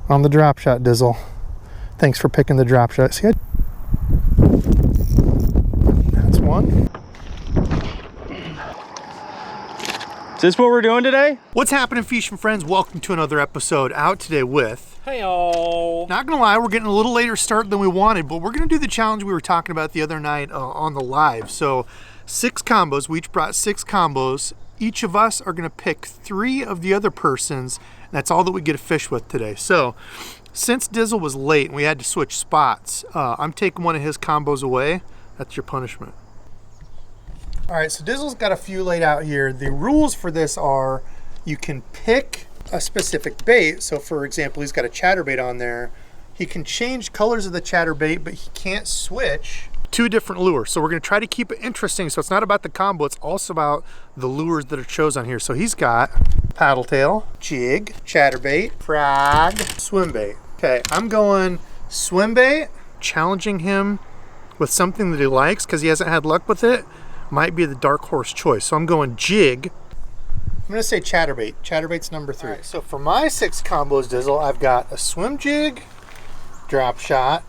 on the drop shot, Dizzle. Thanks for picking the drop shot. See, that's one. Is this what we're doing today? What's happening, fishing friends? Welcome to another episode. Out today with... Hey-o. Not gonna lie, we're getting a little later start than we wanted, but we're gonna do the challenge we were talking about the other night on the live. So 6 combos, we each brought 6 combos. Each of us are gonna pick 3 of the other person's, and that's all that we get to fish with today. So since Dizzle was late and we had to switch spots, I'm taking one of his combos away. That's your punishment. All right, so Dizzle's got a few laid out here. The rules for this are you can pick a specific bait. So for example, he's got a chatterbait on there. He can change colors of the chatterbait, but he can't switch 2 different lures. So we're gonna try to keep it interesting. So it's not about the combo, it's also about the lures that are chosen here. So he's got paddle tail, jig, chatterbait, frog, swim bait. Okay, I'm going swim bait, challenging him with something that he likes because he hasn't had luck with it. Might be the dark horse choice. So I'm going jig. I'm gonna say chatterbait. Chatterbait's number 3. Right, so for my 6 combos, Dizzle, I've got a swim jig, drop shot,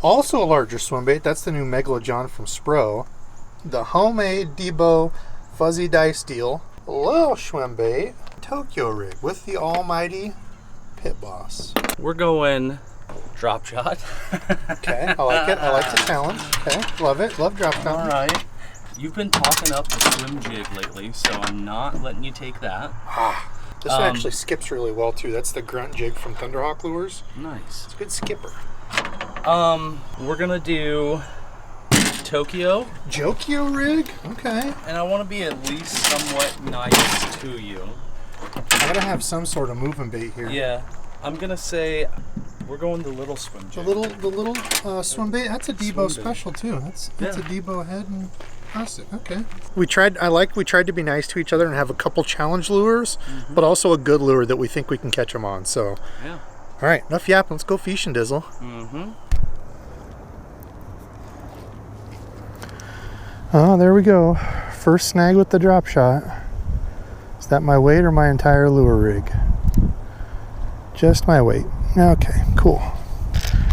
also a larger swim bait. That's the new Megalojohn from Spro. The homemade Debo fuzzy dice deal, a little swim bait, Tokyo rig with the almighty Pit Boss. We're going drop shot. Okay, I like it. I like the challenge. Okay, love it. Love drop shot. All right. You've been talking up the swim jig lately, so I'm not letting you take that. This one actually skips really well too. That's the grunt jig from Thunderhawk Lures. Nice. It's a good skipper. We're gonna do Tokyo. Jokyo rig? Okay. And I want to be at least somewhat nice to you. I gotta have some sort of moving bait here. Yeah. I'm gonna say we're going the little swim jig. The little swim bait. That's a Debo special too. That's a Debo head and plastic. Okay. We tried to be nice to each other and have a couple challenge lures, but also a good lure that we think we can catch them on. So. Yeah. All right, enough yapping. Let's go fishing, Dizzle. Oh, there we go. First snag with the drop shot. Is that my weight or my entire lure rig? Just my weight. Okay, cool.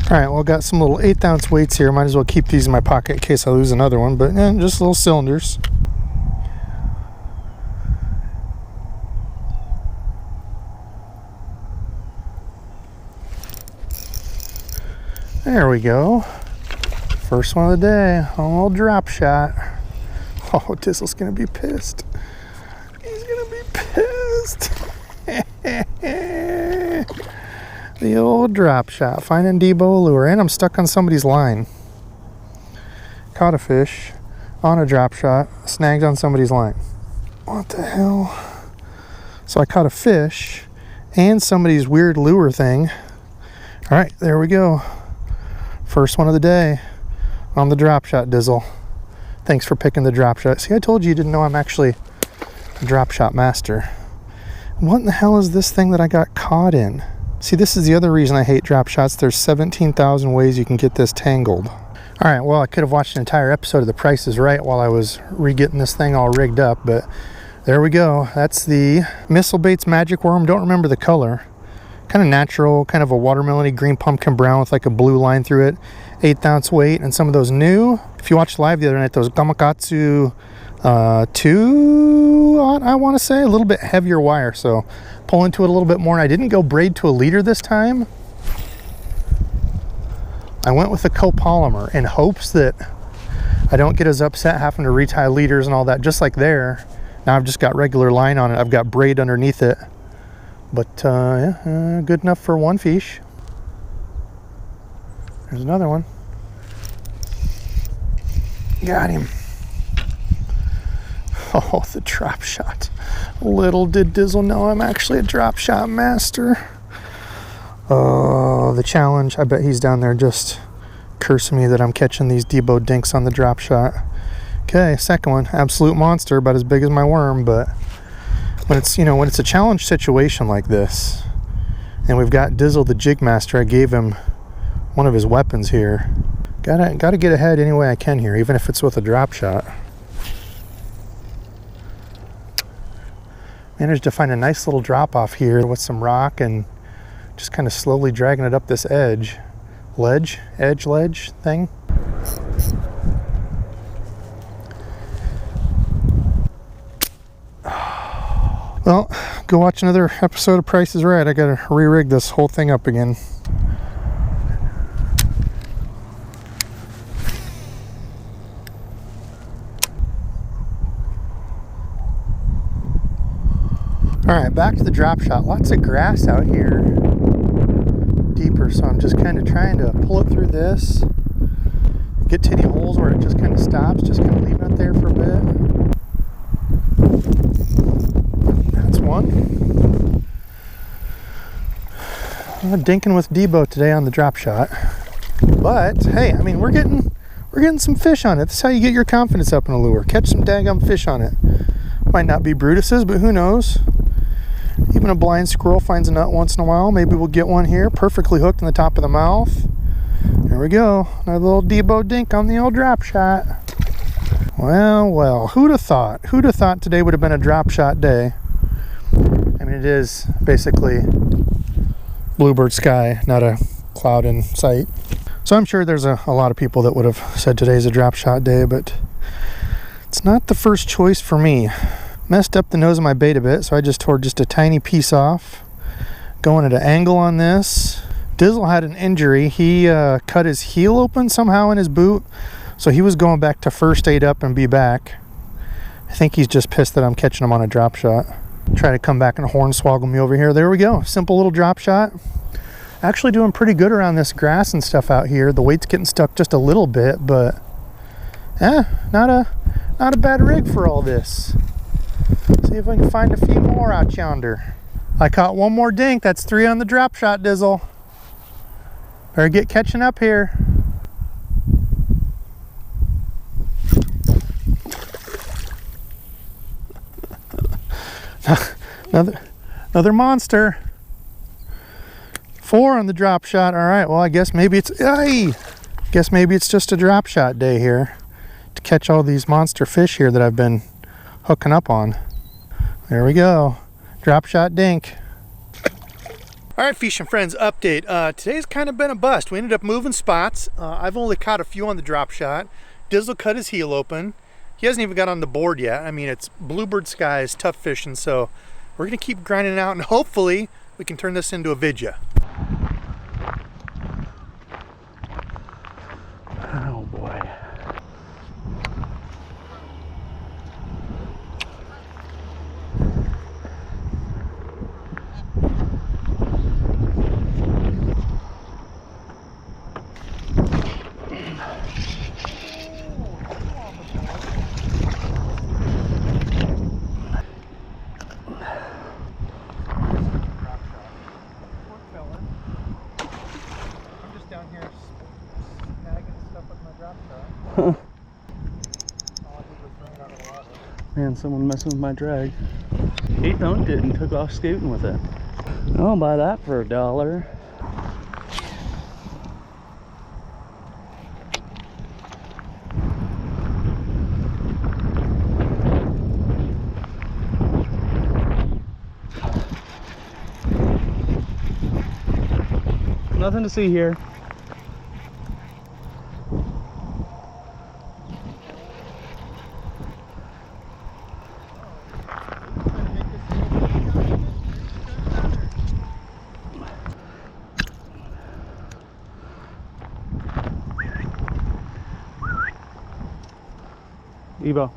All right, well, got some little 1/8 ounce weights here. Might as well keep these in my pocket in case I lose another one, but just little cylinders. There we go. First one of the day. A little drop shot. Oh, Dizzle's gonna be pissed. He's gonna be pissed. The old drop shot. Finding Debo lure. And I'm stuck on somebody's line. Caught a fish on a drop shot. Snagged on somebody's line. What the hell? So I caught a fish and somebody's weird lure thing. All right, there we go. First one of the day on the drop shot, Dizzle. Thanks for picking the drop shot. See, I told you didn't know I'm actually a drop shot master. What in the hell is this thing that I got caught in? See, this is the other reason I hate drop shots. There's 17,000 ways you can get this tangled. All right, well, I could have watched an entire episode of The Price is Right while I was re-getting this thing all rigged up, but there we go. That's the Missile Baits Magic Worm. Don't remember the color. Kind of natural, kind of a watermelony green pumpkin brown with like a blue line through it. 1/8 ounce weight, and some of those new, if you watched live the other night, those Gamakatsu 2, I want to say, a little bit heavier wire, so pull into it a little bit more. And I didn't go braid to a leader this time. I went with a copolymer in hopes that I don't get as upset having to retie leaders and all that, just like there. Now I've just got regular line on it. I've got braid underneath it. But yeah, good enough for one fish. There's another one. Got him. Oh, the drop shot. Little did Dizzle know I'm actually a drop shot master. Oh, the challenge. I bet he's down there just cursing me that I'm catching these Debo dinks on the drop shot. Okay, second one. Absolute monster, about as big as my worm, but when it's, when it's a challenge situation like this, and we've got Dizzle the jig master, I gave him one of his weapons here. Gotta get ahead any way I can here, even if it's with a drop shot. Managed to find a nice little drop off here with some rock and Just kind of slowly dragging it up this ledge thing. Well, go watch another episode of Price is Right. I gotta re-rig this whole thing up again. Alright, back to the drop shot. Lots of grass out here. Deeper, so I'm just kind of trying to pull it through this. Get to any holes where it just kind of stops. Just kind of leaving it there for a bit. That's one. I'm dinking with Debo today on the drop shot. But, hey, I mean, we're getting some fish on it. That's how you get your confidence up in a lure. Catch some daggum fish on it. Might not be Brutus's, but who knows? Even a blind squirrel finds a nut once in a while. Maybe we'll get one here, perfectly hooked in the top of the mouth. There we go. Another little Debo dink on the old drop shot. Well, who'd have thought? Who'd have thought today would have been a drop shot day? I mean, it is basically bluebird sky, not a cloud in sight. So I'm sure there's a lot of people that would have said today's a drop shot day, but it's not the first choice for me. Messed up the nose of my bait a bit, so I just tore just a tiny piece off. Going at an angle on this. Dizzle had an injury. He cut his heel open somehow in his boot, so he was going back to first aid up and be back. I think he's just pissed that I'm catching him on a drop shot. Try to come back and hornswoggle me over here. There we go. Simple little drop shot. Actually doing pretty good around this grass and stuff out here. The weight's getting stuck just a little bit, but not a bad rig for all this. See if we can find a few more out yonder. I caught one more dink. That's 3 on the drop shot, Dizzle. Better get catching up here. Another monster. 4 on the drop shot. All right, well, I guess maybe it's just a drop shot day here to catch all these monster fish here that I've been hooking up on. There we go. Drop shot dink. All right, fishing friends, update. Today's kind of been a bust. We ended up moving spots. I've only caught a few on the drop shot. Dizzle cut his heel open. He hasn't even got on the board yet. I mean, it's bluebird skies, tough fishing, so we're gonna keep grinding out and hopefully we can turn this into a vidya. Oh boy. Man, someone messing with my drag. He thunked it and took off scooting with it. I'll buy that for $1. Nothing to see here. Debo.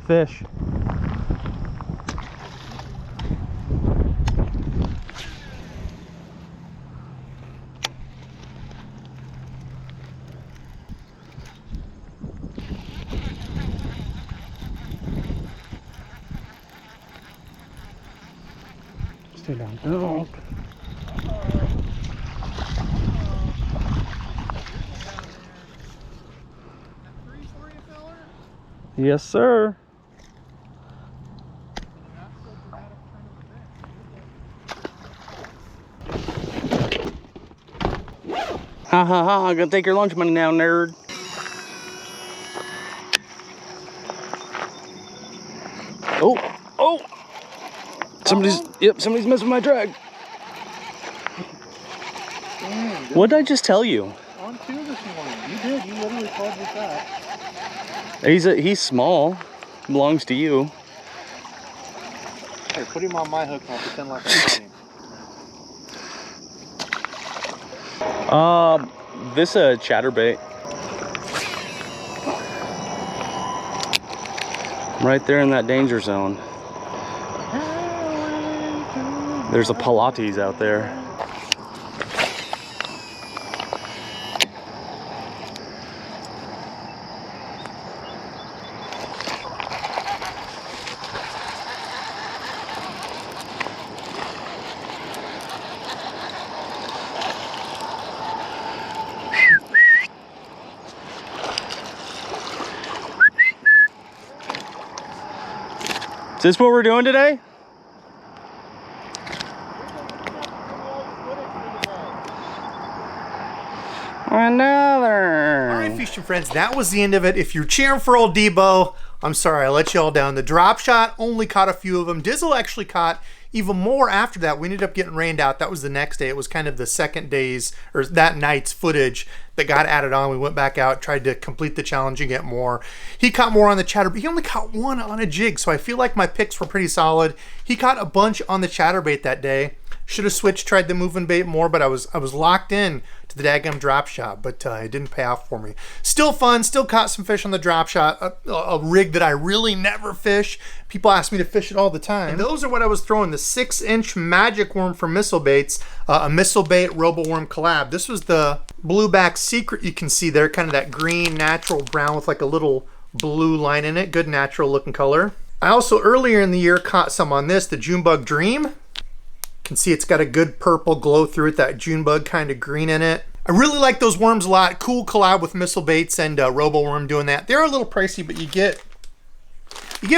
Fish. Stay down. Oh. Yes, sir. Ha ha ha, I'm gonna take your lunch money now, nerd. Oh, oh! Somebody's Yep, somebody's messing with my drag. What did I just tell you? On two this morning. You did. You literally called me that. He's small. Belongs to you. Hey, put him on my hook and I'll pretend like I'm fighting. This chatterbait. Right there in that danger zone. There's a Pilates out there. Is this what we're doing today? Another. All right, fishing friends, that was the end of it. If you're cheering for old Debo, I'm sorry, I let you all down. The drop shot only caught a few of them. Dizzle actually caught even more after that. We ended up getting rained out. That was the next day. It was kind of the second day's, or that night's footage that got added on. We went back out, tried to complete the challenge and get more. He caught more on the chatter, but he only caught one on a jig, so I feel like my picks were pretty solid. He caught a bunch on the chatterbait that day. Should have switched, tried the moving bait more, but I was locked in to the daggum drop shot, but it didn't pay off for me. Still fun, still caught some fish on the drop shot, a rig that I really never fish. People ask me to fish it all the time. And those are what I was throwing, the 6-inch magic worm from Missile Baits, a Missile Bait Robo Worm collab. This was the Blueback Secret you can see there, kind of that green natural brown with like a little blue line in it. Good natural looking color. I also earlier in the year caught some on this, the Junebug Dream. Can see it's got a good purple glow through it, that Junebug kind of green in it. I really like those worms a lot. Cool collab with Missile Baits and Robo Worm doing that. They're a little pricey, but you get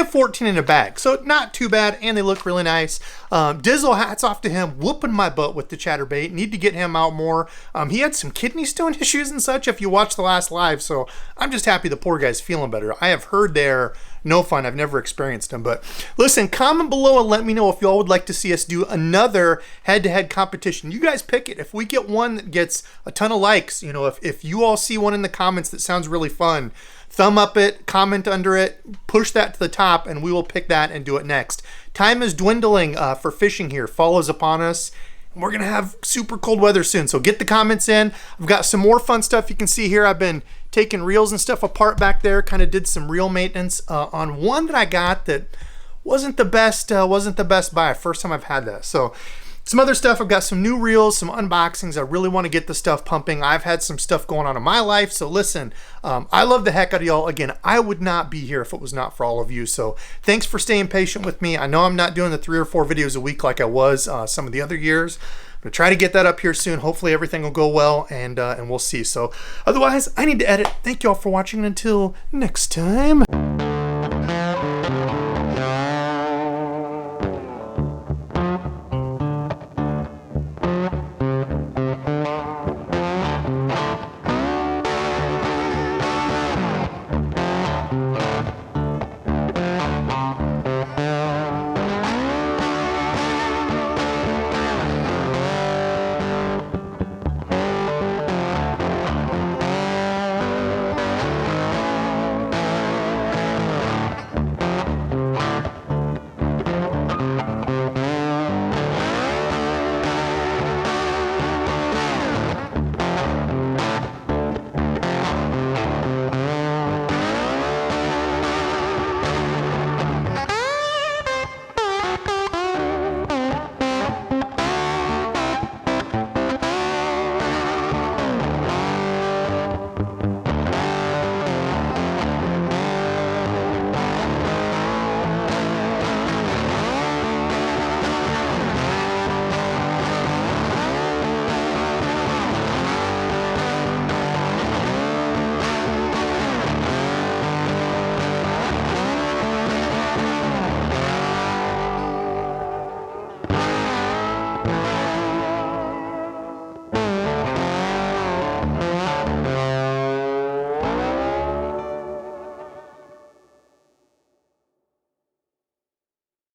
14 in a bag, so not too bad, and they look really nice. Dizzle, hats off to him, whooping my butt with the chatterbait. Need to get him out more. He had some kidney stone issues and such if you watched the last live, so I'm just happy the poor guy's feeling better. I have heard they're no fun. I've never experienced them, but listen, comment below and let me know if y'all would like to see us do another head-to-head competition. You guys pick it. If we get one that gets a ton of likes, you know, if you all see one in the comments that sounds really fun, thumb up it, comment under it, push that to the top, and we will pick that and do it next. Time is dwindling for fishing here. Fall is upon us. We're going to have super cold weather soon, so get the comments in. I've got some more fun stuff you can see here. I've been taking reels and stuff apart back there, kind of did some reel maintenance on one that I got that wasn't the best buy. First time I've had that. So some other stuff, I've got some new reels, some unboxings. I really want to get the stuff pumping. I've had some stuff going on in my life, so listen, I love the heck out of y'all. Again, I would not be here if it was not for all of you, so thanks for staying patient with me. I know I'm not doing the 3 or 4 videos a week like I was some of the other years. I'm gonna try to get that up here soon. Hopefully everything will go well, and we'll see. So otherwise, I need to edit. Thank y'all for watching. Until next time.